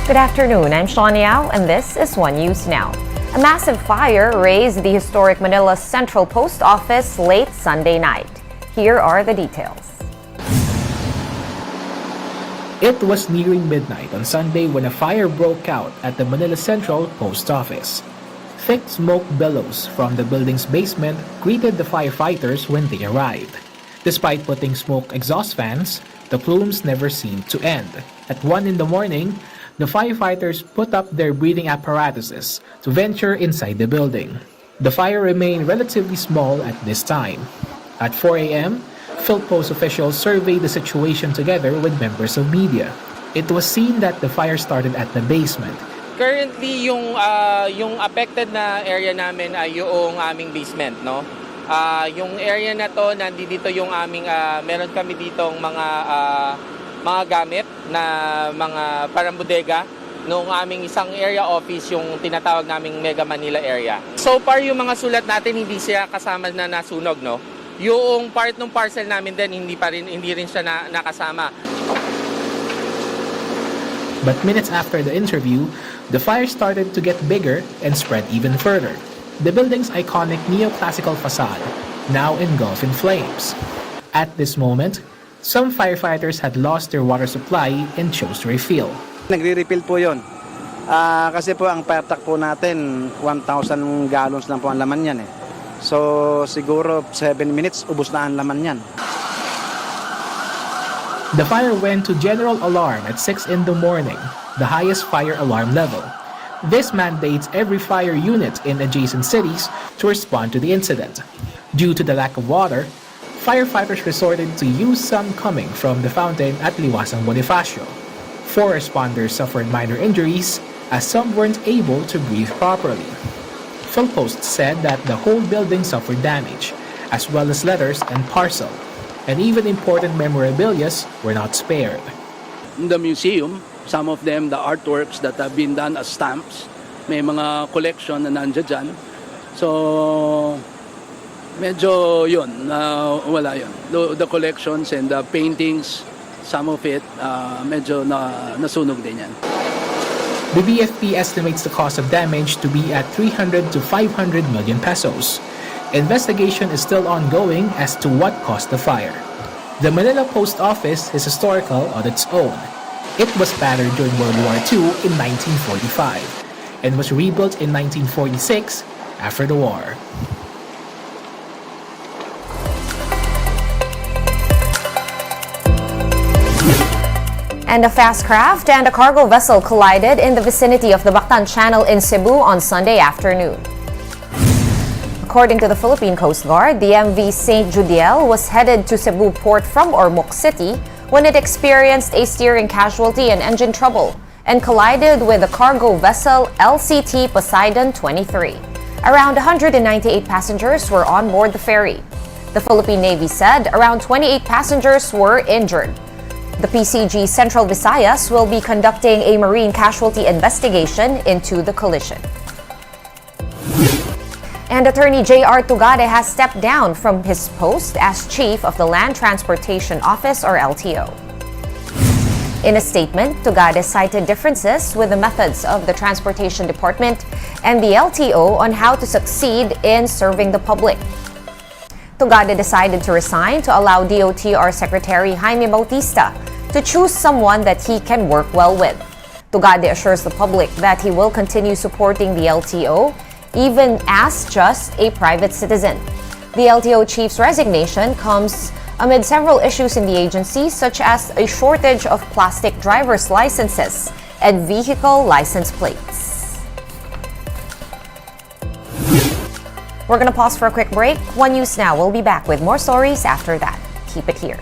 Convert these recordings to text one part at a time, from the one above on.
Good afternoon, I'm Sean Yao, and this is One News Now. A massive fire razed the historic Manila Central Post Office late Sunday night. Here are the details. It was nearing midnight on Sunday when a fire broke out at the Manila Central Post Office. Thick smoke billows from the building's basement greeted the firefighters when they arrived. Despite putting smoke exhaust fans, the plumes never seemed to end. At 1 in the morning, the firefighters put up their breathing apparatuses to venture inside the building. The fire remained relatively small at this time. At 4 a.m., PhilPost officials surveyed the situation together with members of media. It was seen that the fire started at the basement. Currently, yung affected na area namin ay yung aming basement, no? Yung area na to, nandito yung aming, meron kami ditong mga gamit na mga parang bodega nung aming isang area office, yung tinatawag naming Mega Manila area. So far, yung mga sulat natin hindi siya kasama na nasunog, no? Yung part ng parcel namin din hindi rin siya nakasama. But minutes after the interview, the fire started to get bigger and spread even further. The building's iconic neoclassical facade now engulfed in flames. At this moment, some firefighters had lost their water supply and chose to refill. Nagre-refill po yun. Kasi po ang fire truck po natin, 1,000 gallons lang po ang laman yan eh. So siguro 7 minutes, ubos na ang laman yan. The fire went to general alarm at 6 in the morning, the highest fire alarm level. This mandates every fire unit in adjacent cities to respond to the incident. Due to the lack of water, firefighters resorted to use some coming from the fountain at Liwasang Bonifacio. 4 responders suffered minor injuries as some weren't able to breathe properly. PhilPost said that the whole building suffered damage, as well as letters and parcel, and even important memorabilia were not spared. In the museum, some of them, the artworks that have been done as stamps, may mga collection na nandiyan dyan. So, medyo yun, wala yun. The collections and the paintings, some of it, medyo nasunog din yan. The BFP estimates the cost of damage to be at 300 to 500 million pesos. Investigation is still ongoing as to what caused the fire. The Manila Post Office is historical on its own. It was battered during World War II in 1945 and was rebuilt in 1946 after the war. And a fast craft and a cargo vessel collided in the vicinity of the Bactan Channel in Cebu on Sunday afternoon. According to the Philippine Coast Guard, the MV St. Judiel was headed to Cebu port from Ormoc City when it experienced a steering casualty and engine trouble and collided with the cargo vessel LCT Poseidon 23. Around 198 passengers were on board the ferry. The Philippine Navy said around 28 passengers were injured. The PCG Central Visayas will be conducting a marine casualty investigation into the collision. And attorney J.R. Tugade has stepped down from his post as chief of the Land Transportation Office or LTO. In a statement, Tugade cited differences with the methods of the Transportation Department and the LTO on how to succeed in serving the public. Tugade decided to resign to allow DOTR Secretary Jaime Bautista to choose someone that he can work well with. Tugade assures the public that he will continue supporting the LTO even as just a private citizen. The LTO chief's resignation comes amid several issues in the agency, such as a shortage of plastic driver's licenses and vehicle license plates. We're going to pause for a quick break. One News Now will be back with more stories after that. Keep it here.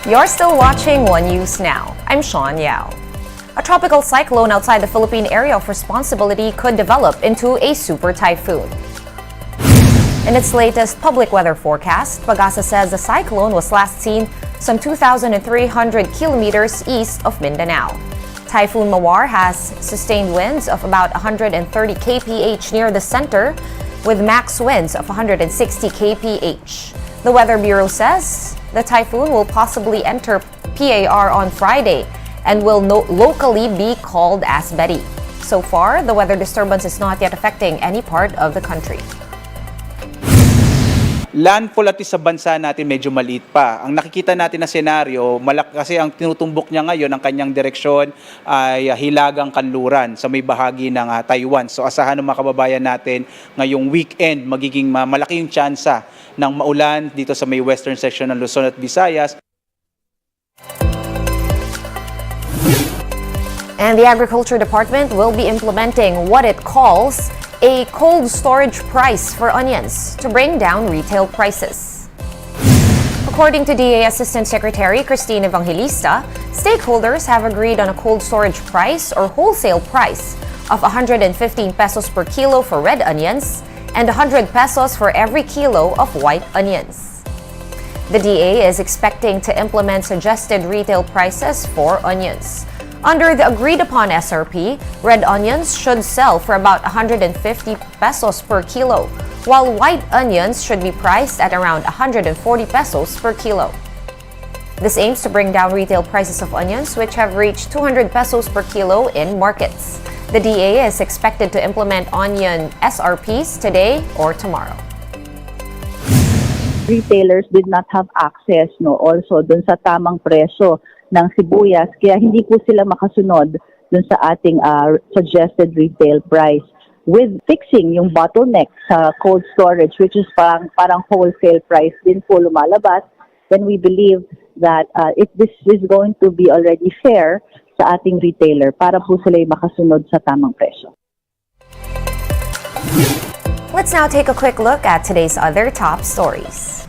You're still watching One News Now. I'm Sean Yao. A tropical cyclone outside the Philippine area of responsibility could develop into a super typhoon. In its latest public weather forecast, Pag-asa says the cyclone was last seen some 2,300 kilometers east of Mindanao. Typhoon Mawar has sustained winds of about 130 kph near the center, with max winds of 160 kph. The Weather Bureau says the typhoon will possibly enter PAR on Friday and will locally be called as Betty. So far, the weather disturbance is not yet affecting any part of the country. Landfall at sa bansa natin medyo maliit pa. Ang nakikita natin na senaryo, kasi ang tinutumbok niya ngayon, ang kanyang direksyon ay hilagang kanluran sa may bahagi ng Taiwan. So asahan ng mga kababayan natin ngayong weekend, magiging malaki yung tsansa ng maulan dito sa may western section ng Luzon at Visayas. And the Agriculture Department will be implementing what it calls a cold storage price for onions to bring down retail prices. According to DA Assistant Secretary Christine Evangelista, stakeholders have agreed on a cold storage price or wholesale price of 115 pesos per kilo for red onions and 100 pesos for every kilo of white onions. The DA is expecting to implement suggested retail prices for onions. Under the agreed-upon SRP, red onions should sell for about 150 pesos per kilo, while white onions should be priced at around 140 pesos per kilo. This aims to bring down retail prices of onions, which have reached 200 pesos per kilo in markets. The DA is expected to implement onion SRPs today or tomorrow. Retailers did not have access also dun sa tamang presyo ng sibuyas, kaya hindi po sila makasunod dun sa ating suggested retail price. With fixing yung bottleneck sa cold storage, which is parang wholesale price din po lumalabas, then we believe that this is going to be already fair sa ating retailer para po sila makasunod sa tamang presyo. Let's now take a quick look at today's other top stories.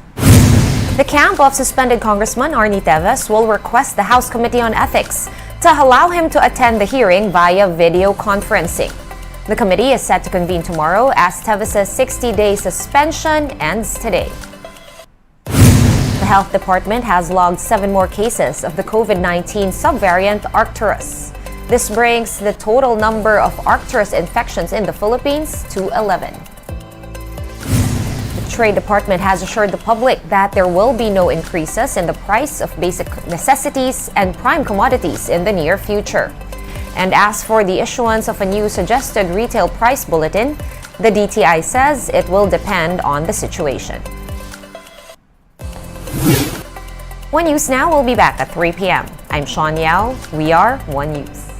The camp of suspended Congressman Arnie Teves will request the House Committee on Ethics to allow him to attend the hearing via video conferencing. The committee is set to convene tomorrow as Teves' 60-day suspension ends today. The Health Department has logged 7 more cases of the COVID-19 subvariant Arcturus. This brings the total number of Arcturus infections in the Philippines to 11. The Trade Department has assured the public that there will be no increases in the price of basic necessities and prime commodities in the near future. And as for the issuance of a new suggested retail price bulletin, the DTI says it will depend on the situation. One News Now will be back at 3 p.m. I'm Sean Yao. We are One News.